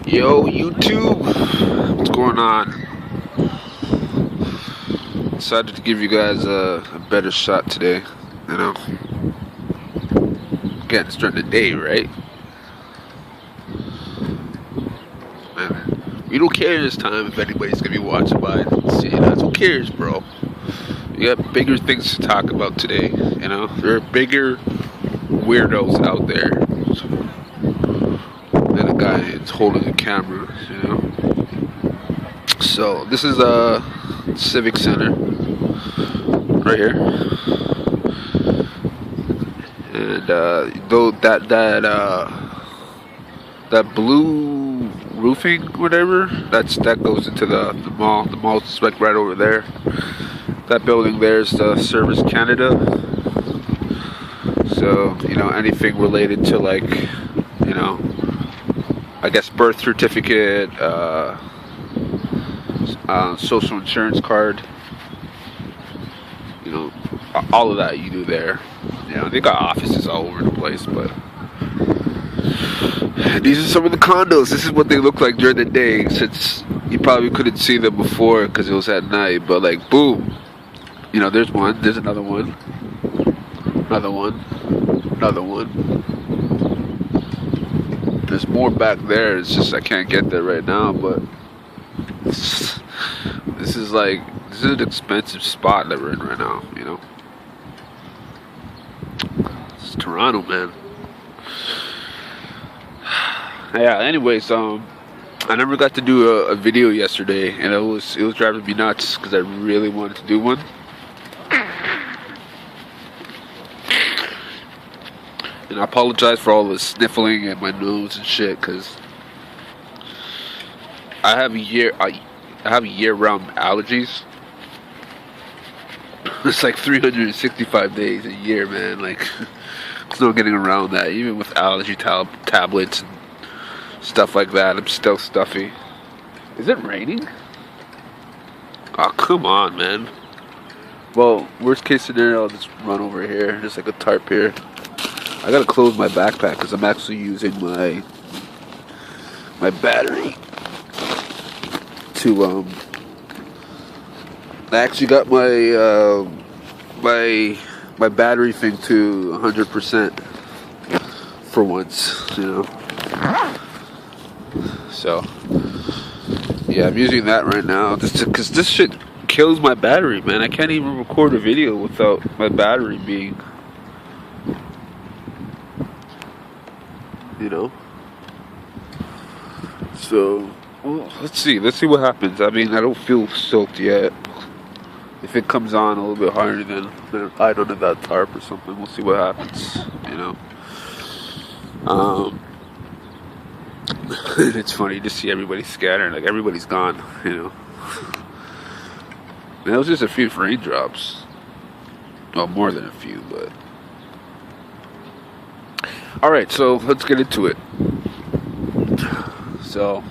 Yo, YouTube, what's going on? Decided to give you guys a better shot today. You know, again, it's during the day, right? Man, we don't care this time if anybody's gonna be watching by seeing us. Who cares, bro? We got bigger things to talk about today. You know, there are bigger weirdos out there than a guy that's holding a camera. You know. So this is a civic center right here, and though that blue roofing, whatever, that goes into the mall. The mall's like right over there. That building there is the Service Canada. So anything related to I guess birth certificate, social insurance card, all of that you do there. They got offices all over the place, but these are some of the condos. This is what they look like during the day, since you probably couldn't see them before because it was at night. But like, boom, there's one, there's another one, another one, another one. There's more back there. It's just I can't get there right now, but this is an expensive spot that we're in right now. It's Toronto, man. Yeah. Anyways, I never got to do a video yesterday, and it was driving me nuts because I really wanted to do one. And I apologize for all the sniffling at my nose and shit, because I have year-round allergies. It's like 365 days a year, man. Like, there's no getting around that. Even with allergy tablets and stuff like that, I'm still stuffy. Is it raining? Oh, come on, man. Well, worst case scenario, I'll just run over here. There's like a tarp here. I gotta close my backpack because I'm actually using my battery to I actually got my my battery thing to 100% for once, So yeah, I'm using that right now just because this shit kills my battery, man. I can't even record a video without my battery being, So, well, let's see what happens. I mean, I don't feel soaked yet. If it comes on a little bit harder, then hide under that tarp or something. We'll see what happens, It's funny to see everybody scattering, like everybody's gone, And it was just a few raindrops. Well, more than a few, but... Alright, so let's get into it. So,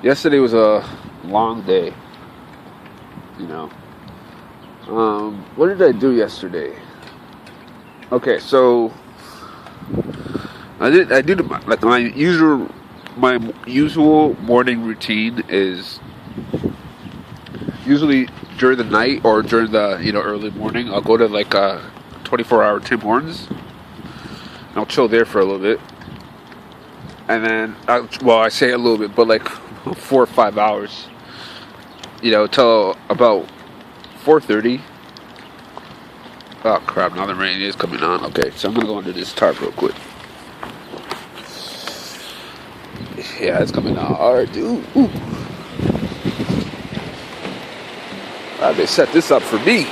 yesterday was a long day, What did I do yesterday? Okay, so I did like my usual morning routine is usually during the night or during the early morning. I'll go to like a 24-hour Tim Hortons. And I'll chill there for a little bit. And then, I say a little bit, but like 4 or 5 hours, till about 4:30. Oh crap! Now the rain is coming on. Okay, so I'm gonna go under this tarp real quick. Yeah, it's coming on. All right, dude. Ooh. Wow, they set this up for me.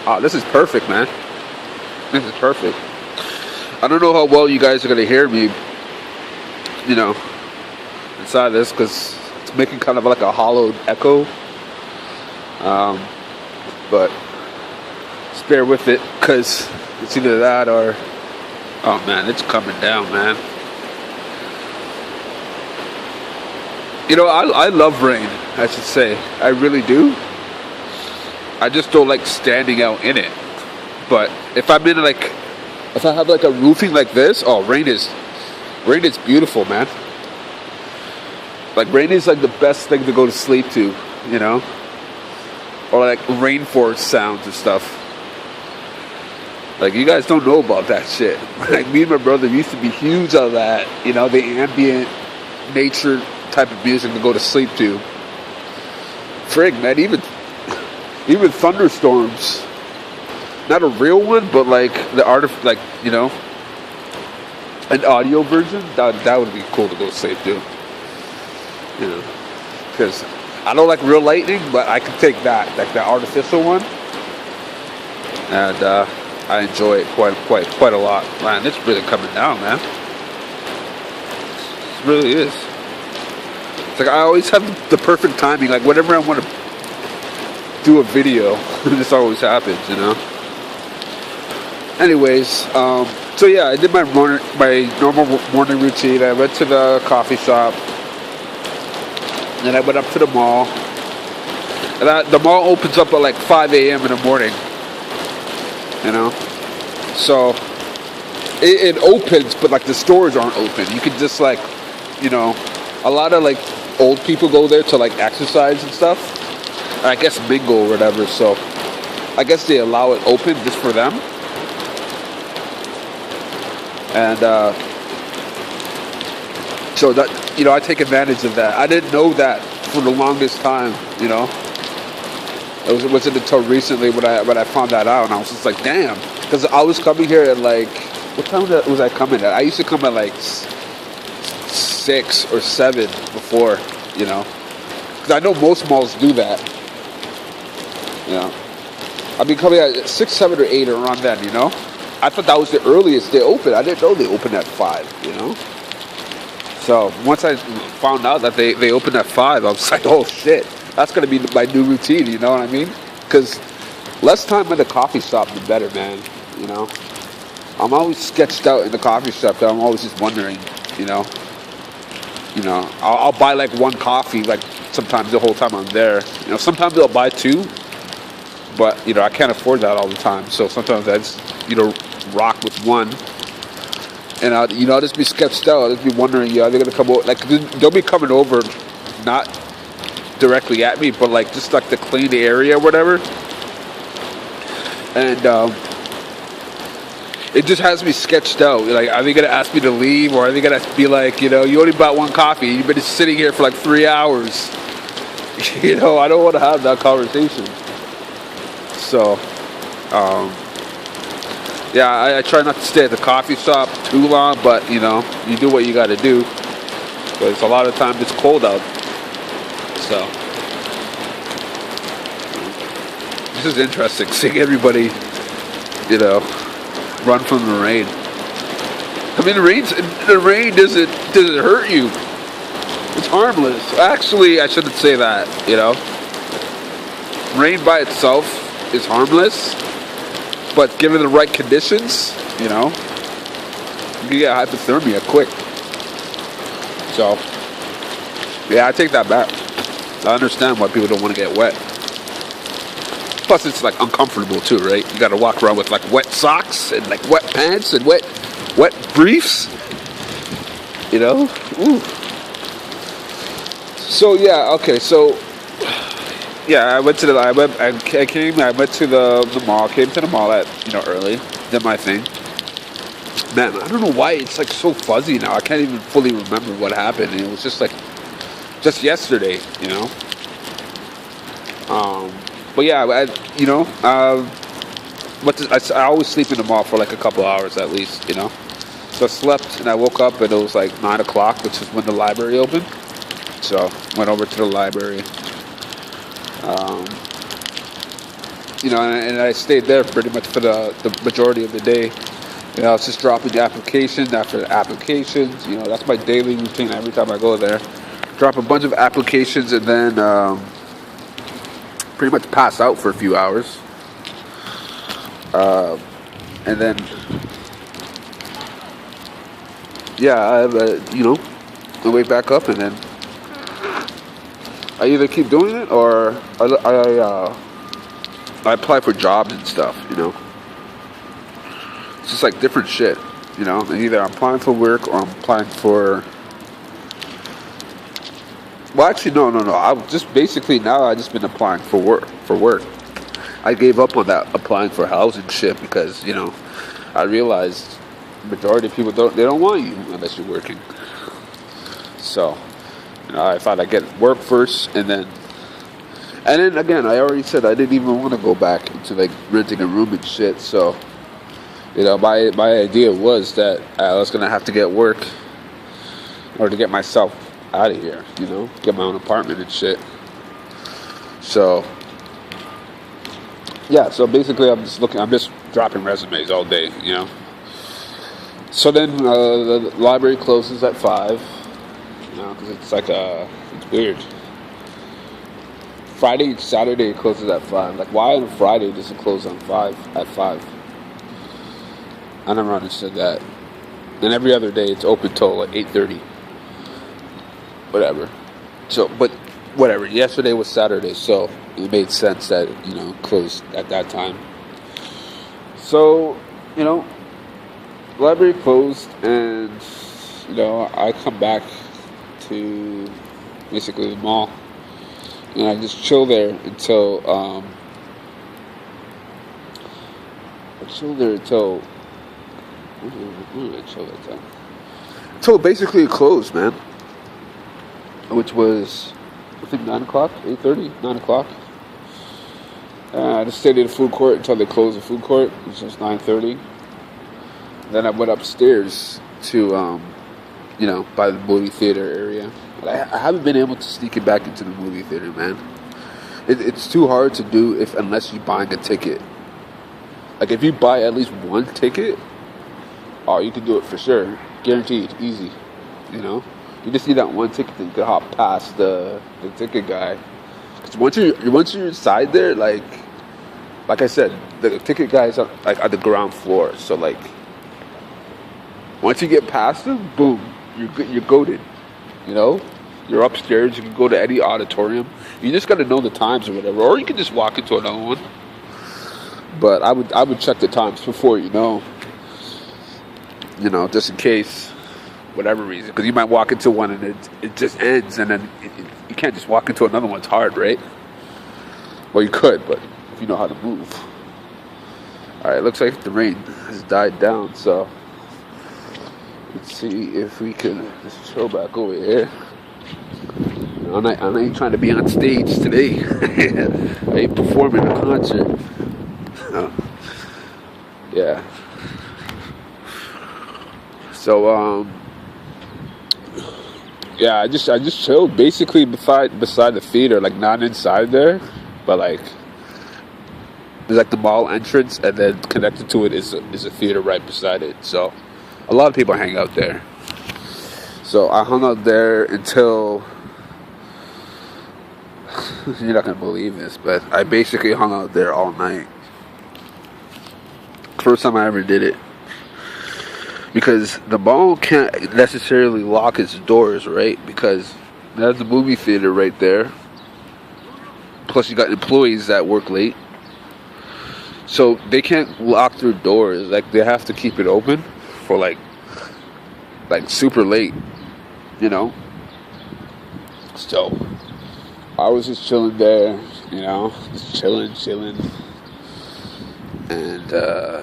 Oh, this is perfect, man. This is perfect. I don't know how well you guys are going to hear me, inside this, because it's making kind of like a hollowed echo. But just bear with it, because it's either that or... Oh, man, it's coming down, man. I love rain, I should say. I really do. I just don't like standing out in it. But if I'm in like If I have like a roofing like this, oh, rain is beautiful, man. Like rain is like the best thing to go to sleep to, you know, or like rainforest sounds and stuff. Like you guys don't know about that shit. Like me and my brother used to be huge on that, you know, the ambient nature type of music to go to sleep to. Frig, man, even thunderstorms. Not a real one, but like the art of, like, you know, an audio version. That would be cool to go to sleep to. You know, because I don't like real lightning, but I can take that, like the artificial one, and I enjoy it quite a lot. Man, it's really coming down, man. It really is. It's like I always have the perfect timing. Like whenever I want to do a video, this always happens, you know. Anyways, so yeah, I did my normal morning routine. I went to the coffee shop. Then I went up to the mall. And the mall opens up at like 5 a.m. in the morning. You know? So, it opens, but like the stores aren't open. You can just like, you know, a lot of like old people go there to like exercise and stuff. I guess mingle or whatever. So, I guess they allow it open just for them. And, so that, you know, I take advantage of that. I didn't know that for the longest time, you know. It wasn't until recently when I found that out, and I was just like, damn. Because I was coming here at like, what time was I coming at? I used to come at like 6 or 7 before, you know. Because I know most malls do that. You know. I've been coming at 6, 7, or 8 around then, you know. I thought that was the earliest they opened. I didn't know they opened at 5, you know. So once I found out that they opened at 5, I was like, oh shit, that's gonna be my new routine. You know what I mean? Because less time at the coffee shop, the better, man. You know, I'm always sketched out in the coffee shop. I'm always just wondering, you know, I'll buy like one coffee, like sometimes the whole time I'm there. You know, sometimes I'll buy 2, but you know I can't afford that all the time. So sometimes I just, you know, rock with one. And I'll just be sketched out. I'll just be wondering, are they gonna come over? Like they'll be coming over, not directly at me, but like just like to clean the area or whatever. And it just has me sketched out. Like, are they gonna ask me to leave, or are they gonna be like, you know, you only bought one coffee, you've been sitting here for like 3 hours. You know, I don't want to have that conversation. So, yeah, I try not to stay at the coffee shop too long, but, you know, you do what you got to do. Because a lot of times it's cold out. So, this is interesting, seeing everybody, you know, run from the rain. I mean, the rain doesn't hurt you. It's harmless. Actually, I shouldn't say that, you know. Rain by itself is harmless. But given the right conditions, you know, you can get hypothermia quick. So, yeah, I take that back. I understand why people don't want to get wet. Plus, it's like uncomfortable too, right? You got to walk around with like wet socks and like wet pants and wet briefs. You know? Ooh. So yeah, okay, so. Yeah, I went to the mall. Came to the mall at, you know, early. Did my thing. Man, I don't know why it's like so fuzzy now. I can't even fully remember what happened. And it was just like, just yesterday, you know. But yeah, I always sleep in the mall for like a couple hours at least, you know. So I slept and I woke up and it was like 9 o'clock, which is when the library opened. So went over to the library. You know, and I stayed there pretty much for the majority of the day. You know, I was just dropping application after applications. You know, that's my daily routine every time I go there. Drop a bunch of applications and then pretty much pass out for a few hours. And then, yeah, you know, I wake back up and then I either keep doing it or I apply for jobs and stuff, you know. just like different shit, you know. And either I'm applying for work or I'm applying for. Well, actually, no. I just basically now I just been applying for work. I gave up on that applying for housing shit because I realized the majority of people don't want you unless you're working. So I thought I'd get work first, and then again, I already said I didn't even want to go back into like renting a room and shit. So my idea was that I was gonna have to get work in order to get myself out of here. Get my own apartment and shit. So yeah, so basically I'm just dropping resumes all day. So then the library closes at 5. Because it's like it's weird. Friday and Saturday it closes at 5. Like, why on Friday does it close at 5? I never understood that. And every other day it's open till like 8:30. Whatever. So, but whatever. Yesterday was Saturday, so it made sense that it closed at that time. So, library closed, and I come back to basically the mall, and I just chill there until when did I chill that time? Until basically it closed, man. Which was I think 9 o'clock, 8:30, 9 o'clock. I just stayed in the food court until they closed the food court, which was 9:30. Then I went upstairs to by the movie theater area. But I haven't been able to sneak it back into the movie theater, man. It's too hard to do unless you're buying a ticket. Like, if you buy at least one ticket, you can do it for sure. Guaranteed. Easy. You just need that one ticket that you can hop past the ticket guy. Because once you're inside there, like I said, the ticket guy is like at the ground floor. So like, once you get past him, boom, you're goated. You're upstairs. You can go to any auditorium. You just got to know the times or whatever, or you can just walk into another one. But I would check the times before just in case, whatever reason, because you might walk into one and it just ends, and then you can't just walk into another one. It's hard, right? Well, you could, but if you know how to move. All right, looks like the rain has died down, so let's see if we can just chill back over here. I ain't trying to be on stage today. I ain't performing a concert. Yeah. So yeah, I just chilled basically beside the theater, like not inside there, but like there's like the mall entrance, and then connected to it is a theater right beside it. So a lot of people hang out there. So I hung out there until you're not gonna believe this, but I basically hung out there all night. First time I ever did it. Because the mall can't necessarily lock its doors, right? Because there's a movie theater right there. Plus you got employees that work late. So they can't lock their doors. Like, they have to keep it open for like super late, So I was just chilling there, just chilling. And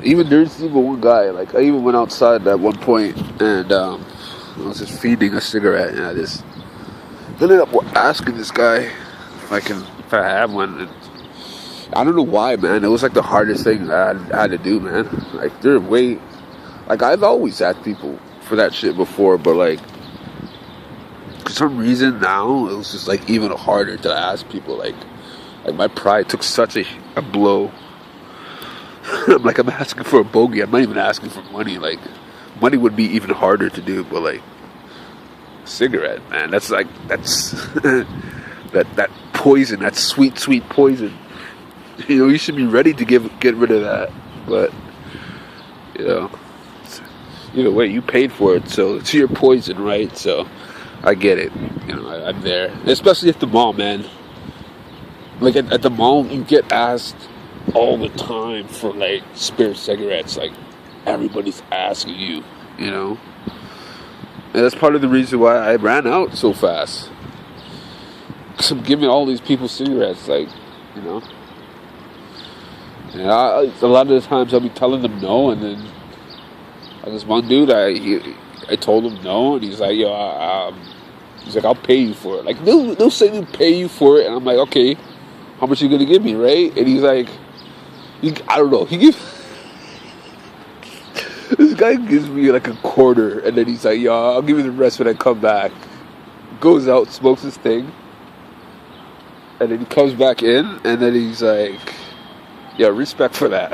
even there's even one guy, like I even went outside at one point, and I was just feeding a cigarette, and I just ended up asking this guy if I have one. And I don't know why, man. It was like the hardest thing I had to do, man. Like, they're way, like, I've always asked people for that shit before, but like for some reason now it was just like even harder to ask people. Like my pride took such a blow. I'm asking for a bogey. I'm not even asking for money. Like, money would be even harder to do, but like, cigarette, man, that's that poison, that sweet poison. You should be ready to get rid of that, but either way, you paid for it, so it's your poison, right? So I get it. I'm there, especially at the mall, man. Like at the mall, you get asked all the time for like spare cigarettes. Like, everybody's asking you, you know. And that's part of the reason why I ran out so fast. Because I'm giving all these people cigarettes, like, you know. And a lot of the times I'll be telling them no, and then this one dude, I told him no, and he's like, yo, he's like, I'll pay you for it. Like, they'll say they'll pay you for it, and I'm like, okay, how much are you going to give me, right? And he's like, I don't know, this guy gives me like a quarter, and then he's like, yo, I'll give you the rest when I come back. Goes out, smokes his thing, and then he comes back in, and then he's like, yeah, respect for that.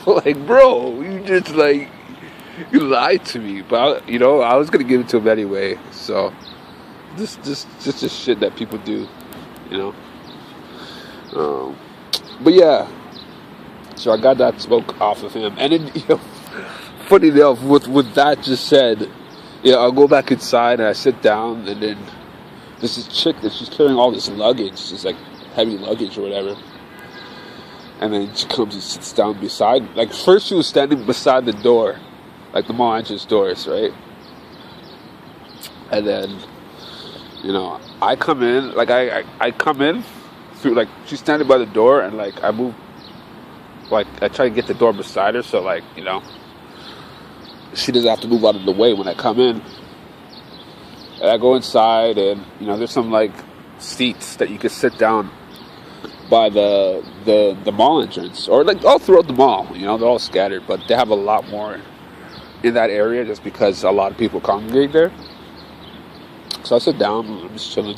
Like, bro, you just like, you lied to me. But, you know, I was going to give it to him anyway. So, just shit that people do, you know. But yeah, so I got that smoke off of him. And then, you know, funny enough, with that just said, yeah, I'll go back inside and I sit down, and then there's this chick that she's carrying all this luggage, just like heavy luggage or whatever. And then she comes and sits down beside, like, first she was standing beside the door, like the mall entrance doors, right? And then, you know, I come in, like, I come in through, like, she's standing by the door, and, like, I move, like, I try to get the door beside her, so, like, you know, she doesn't have to move out of the way when I come in. And I go inside, and, you know, there's some, like, seats that you can sit down by the mall entrance, or like all throughout the mall, you know, they're all scattered, but they have a lot more in that area just because a lot of people congregate there. So I sit down, I'm just chilling,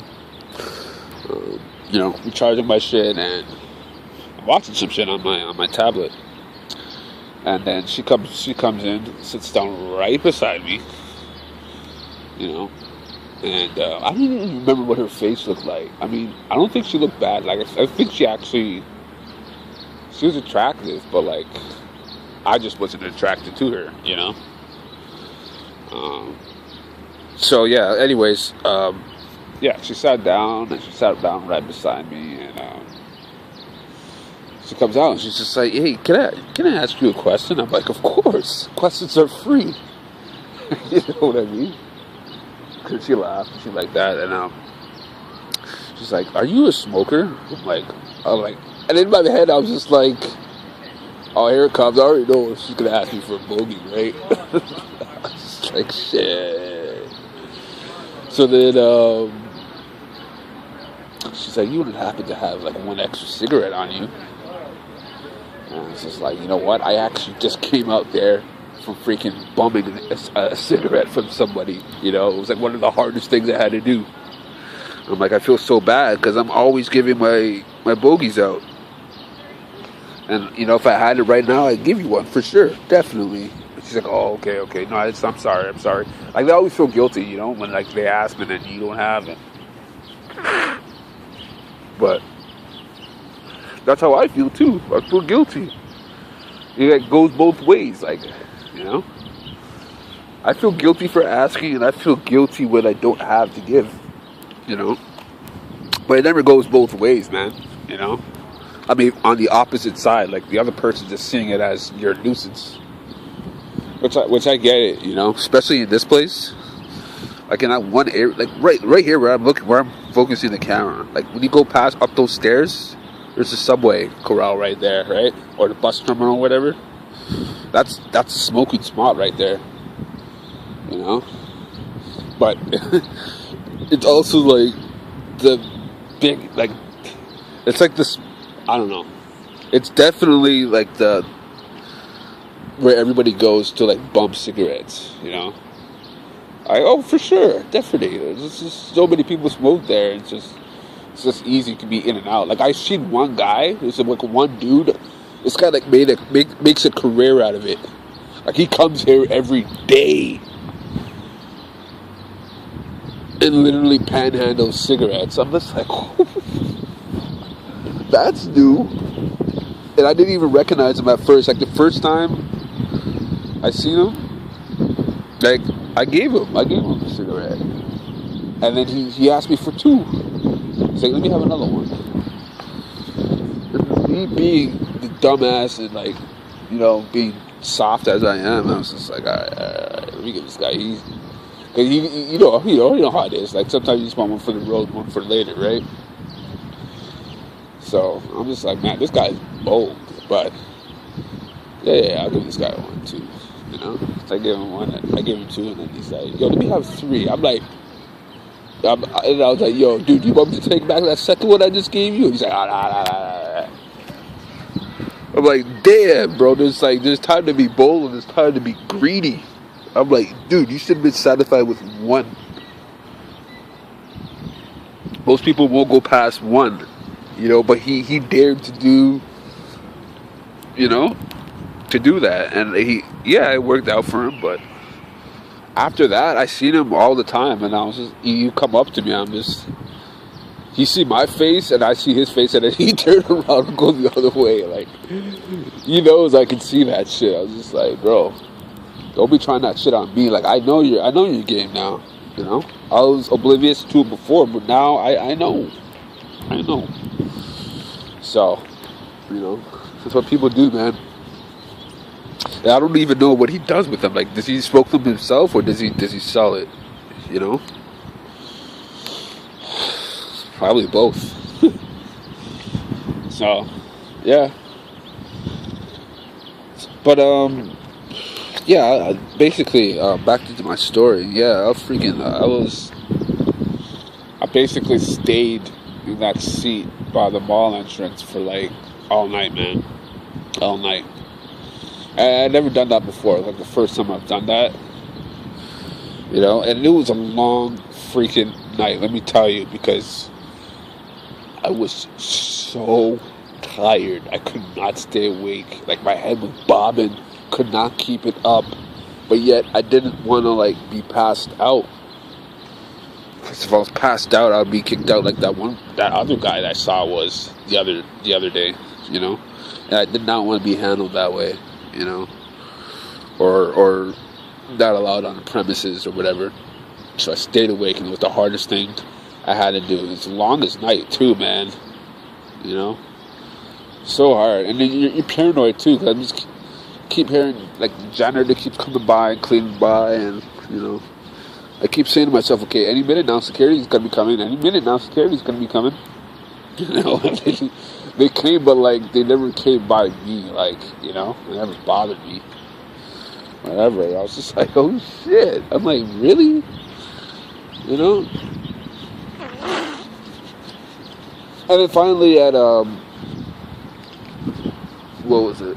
you know, recharging my shit, and I'm watching some shit on my tablet. And then she comes in, sits down right beside me, you know. And I don't even remember what her face looked like. I mean, I don't think she looked bad. Like, I think she was attractive, but, like, I just wasn't attracted to her, you know? So, yeah, anyways, yeah, she sat down right beside me, and she comes out, and she's just like, hey, can I ask you a question? I'm like, of course. Questions are free. You know what I mean? Cause she laughed and shit like that, and she's like, "Are you a smoker?" I'm like, and in my head I was just like, "Oh, here it comes." I already know she's gonna ask me for a bogey, right? I was like, shit. So then she's like, "You wouldn't happen to have like one extra cigarette on you?" And I was just like, you know what? I actually just came out there from freaking bumming a cigarette from somebody, you know. It was like one of the hardest things I had to do. I'm like, I feel so bad because I'm always giving my bogeys out, and you know, if I had it right now, I'd give you one for sure, definitely. But she's like, oh, okay, no, I'm sorry. Like, they always feel guilty, you know, when like they ask me and you don't have it. But that's how I feel too. I feel guilty. It goes both ways, like. You know, I feel guilty for asking, and I feel guilty when I don't have to give, you know, but it never goes both ways, man, you know. I mean, on the opposite side, like the other person just seeing it as your nuisance, which I get it, you know, especially in this place, like in that one area, like right here where I'm focusing the camera, like when you go past up those stairs, there's a subway corral right there, right, or the bus terminal, whatever. That's a smoking spot right there, you know. But it's also like the big, like, it's like this, I don't know. It's definitely like where everybody goes to like bum cigarettes, you know. For sure, definitely. There's just so many people smoke there. It's just easy to be in and out. Like, I seen one guy. There's like one dude. This guy like makes a career out of it. Like, he comes here every day and literally panhandles cigarettes. I'm just like, that's new. And I didn't even recognize him at first. Like, the first time I seen him, like, I gave him a cigarette, and then he asked me for two. He's like, let me have another one. And me being the dumbass and, like, you know, being soft as I am, I was just like, all right, let me give this guy easy. Cause you know how it is. Like sometimes you just want one for the road, one for later, right? So I'm just like, man, this guy's bold, but yeah, I'll give this guy one too. You know, so I gave him one, I gave him two, and then he's like, yo, let me have three. I'm like, and I was like, yo, dude, you want me to take back that second one I just gave you? And he's like, ah. I'm like, damn, bro, there's time to be bold and there's time to be greedy. I'm like, dude, you should have been satisfied with one. Most people won't go past one, you know, but he dared to do, you know, to do that. And it worked out for him, but after that, I seen him all the time, and I was just, you come up to me, he see my face, and I see his face, and then he turned around and goes the other way, like, he knows I can see that shit. I was just like, bro, don't be trying that shit on me. Like, I know your game now, you know? I was oblivious to it before, but now I know. So, you know, that's what people do, man. And I don't even know what he does with them. Like, does he smoke them himself, or does he sell it, you know? Probably both. So, yeah. But, yeah, basically, back to my story. Yeah, I basically stayed in that seat by the mall entrance for, like, all night, man. All night. I'd never done that before. Like, the first time I've done that. You know, and it was a long freaking night, let me tell you, because I was so tired. I could not stay awake. Like, my head was bobbing, could not keep it up, but yet I didn't want to, like, be passed out. Because if I was passed out, I'd be kicked out like that other guy that I saw was the other day, you know. And I did not want to be handled that way, you know, or not allowed on the premises or whatever. So I stayed awake, and it was the hardest thing I had to do. It's the longest night too, man. You know, so hard, and then you're paranoid too, because I just keep hearing, like, the janitor keeps coming by and cleaning by, and, you know, I keep saying to myself, okay, any minute now security's gonna be coming. Any minute now security's gonna be coming. You know, they came, but, like, they never came by me. Like, you know, it never bothered me. Whatever. I was just like, oh shit. I'm like, really? You know? And then finally at, what was it?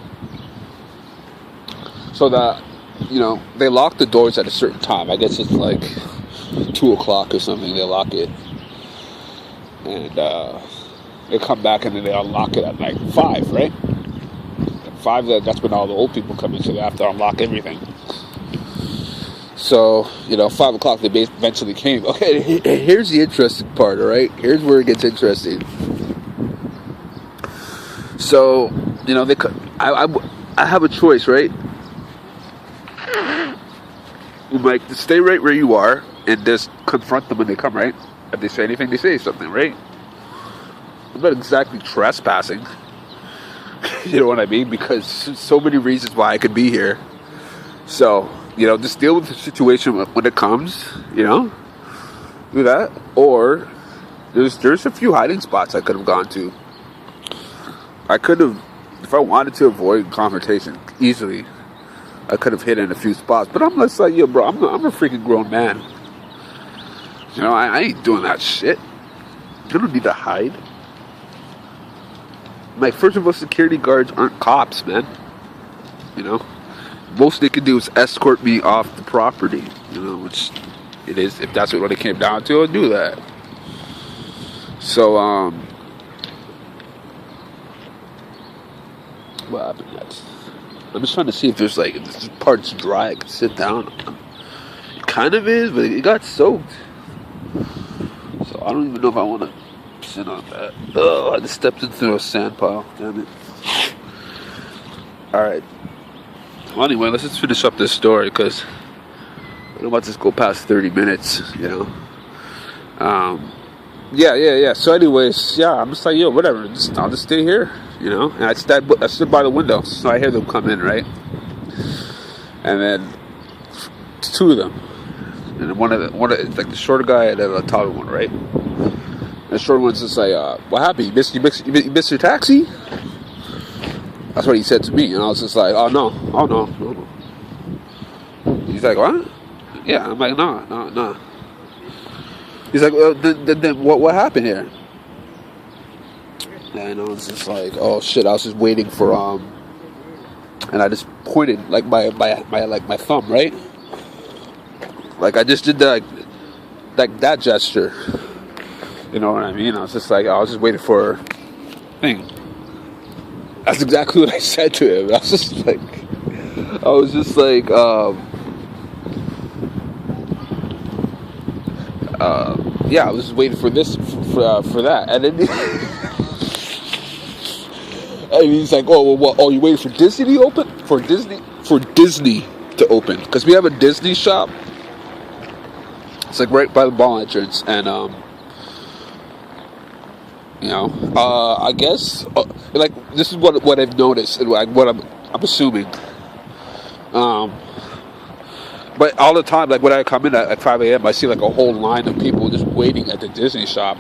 So that, you know, they lock the doors at a certain time. I guess it's like 2 o'clock or something. They lock it. And, they come back and then they unlock it at like 5, right? At 5, that's when all the old people come in, so they have to unlock everything. So, you know, 5 o'clock they eventually came. Okay, here's the interesting part, all right? Here's where it gets interesting. So, you know, I have a choice, right? Like, to stay right where you are and just confront them when they come, right? If they say anything, they say something, right? I'm not exactly trespassing. You know what I mean? Because there's so many reasons why I could be here. So, you know, just deal with the situation when it comes, you know? Do that. Or, there's a few hiding spots I could have gone to. I could have, if I wanted to avoid confrontation easily, I could have hit in a few spots. But I'm just like, yo, bro, I'm a freaking grown man. You know, I ain't doing that shit. You don't need to hide. Like, first of all, security guards aren't cops, man. You know? Most they can do is escort me off the property. You know, which it is. If that's what it came down to, I'll do that. So, what happened next? I'm just trying to see if there's, like, if this part's dry, I can sit down. It kind of is, but it got soaked. So I don't even know if I want to sit on that. Oh, I just stepped into a sand pile. Damn it. Alright. Well, anyway, let's just finish up this story, because I don't want this to go past 30 minutes, you know. Yeah. So anyways, yeah, I'm just like, yo, whatever. I'll just stay here, you know. And I stood by the window, so I hear them come in, right? And then two of them, and one of it's like the shorter guy and then the taller one, right? And the shorter one's just like, "What happened? You missed your taxi?" That's what he said to me, and I was just like, "Oh no. He's like, "What?" Yeah, I'm like, "No." He's like, "Well, then what happened here?" And I was just like, "Oh shit!" I was just waiting for and I just pointed like my thumb, right? Like I just did that, like that gesture. You know what I mean? I was just waiting for a thing. That's exactly what I said to him. I was just like, yeah, I was just waiting for this, for that, and then and he's like, "Oh, well, what? Oh, you waiting for Disney to open? For Disney to open? Because we have a Disney shop. It's like right by the mall entrance, and I guess like this is what I've noticed and what I'm assuming. But all the time, like when I come in at 5 a.m., I see like a whole line of people just waiting at the Disney shop.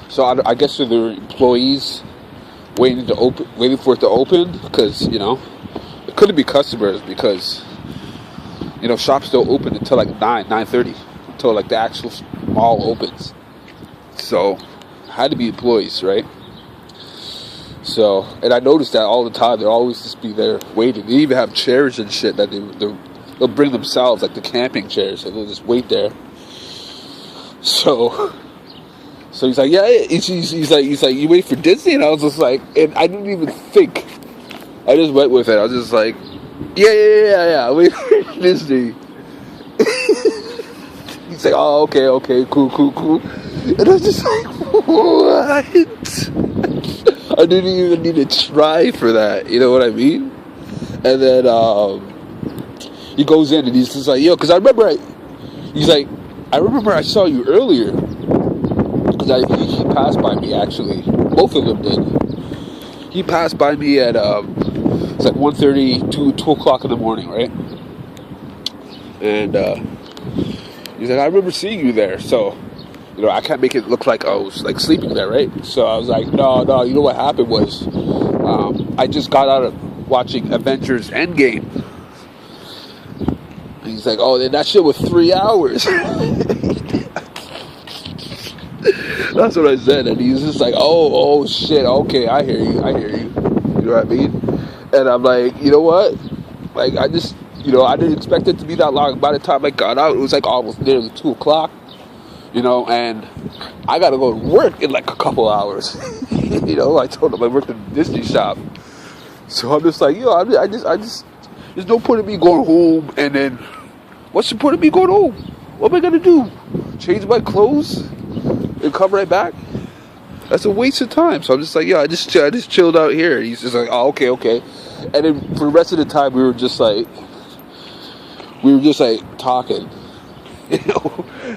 So I guess they're their employees waiting for it to open, because it couldn't be customers, because shops don't open until like 9:30, until like the actual mall opens. So had to be employees, right? So, and I noticed that all the time. They'll always just be there waiting. They even have chairs and shit that they'll bring themselves, like the camping chairs, and they'll just wait there. So he's like, yeah. He's like, you wait for Disney? And I was just like, and I didn't even think. I just went with it. I was just like, yeah. Wait for Disney. He's like, oh, okay, cool. And I was just like, what? I didn't even need to try for that. You know what I mean? And then he goes in and he's just like, yo, because I remember I saw you earlier. Because he passed by me, actually. Both of them did. He passed by me at it's like 1:30 to 2 o'clock in the morning, right? And he's like, I remember seeing you there. So I can't make it look like I was like sleeping there, right? So I was like, no. You know what happened was, I just got out of watching Avengers Endgame. And he's like, oh, then that shit was 3 hours. That's what I said, and he's just like, oh shit, okay, I hear you. You know what I mean? And I'm like, you know what? Like, I just, I didn't expect it to be that long. By the time I got out, it was like almost nearly 2 o'clock. And I gotta go to work in like a couple hours. I told him I worked at the Disney shop. So I'm just like, I just, there's no point in me going home, and then, what's the point of me going home? What am I gonna do? Change my clothes and come right back? That's a waste of time. So I'm just like, I just chilled out here. And he's just like, oh, okay. And then for the rest of the time, we were just like talking.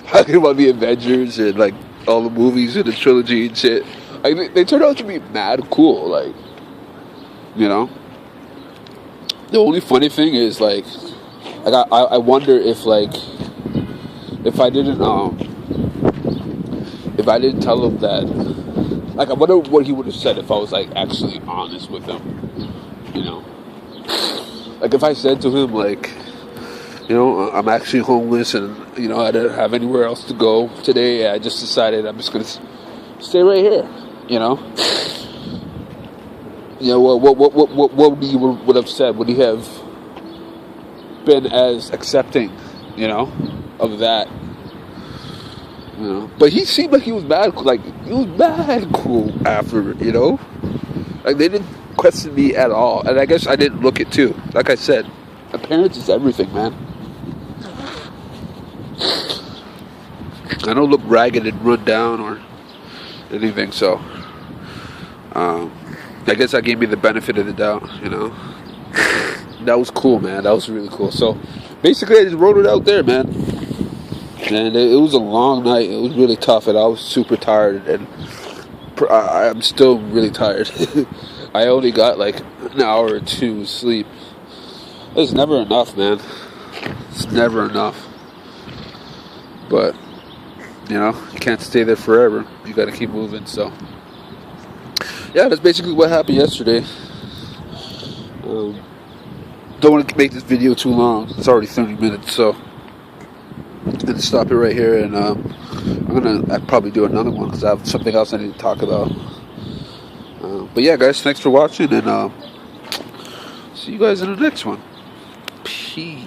Talking about the Avengers and like all the movies and the trilogy and shit. Like, they turned out to be mad cool. Like, the only funny thing is like I wonder if like if I didn't tell him that, like, I wonder what he would have said if I was like actually honest with him. Like if I said to him like, I'm actually homeless and, I don't have anywhere else to go today. I just decided I'm just going to stay right here, what he would have said? Would he have been as accepting, of that? But he seemed like he was mad, cool after, Like, they didn't question me at all. And I guess I didn't look it too. Like I said, appearance is everything, man. I don't look ragged and run down or anything, so I guess that gave me the benefit of the doubt, That was cool, man. That was really cool. So basically I just wrote it out there, man. And it was a long night. It was really tough, and I was super tired, and I'm still really tired. I only got like an hour or two sleep. It's never enough, man. It's never enough. But, you know, you can't stay there forever. You gotta keep moving, so. Yeah, that's basically what happened yesterday. Don't want to make this video too long. It's already 30 minutes, so I'm gonna stop it right here, and I'd probably do another one because I have something else I need to talk about. But yeah, guys, thanks for watching, and see you guys in the next one. Peace.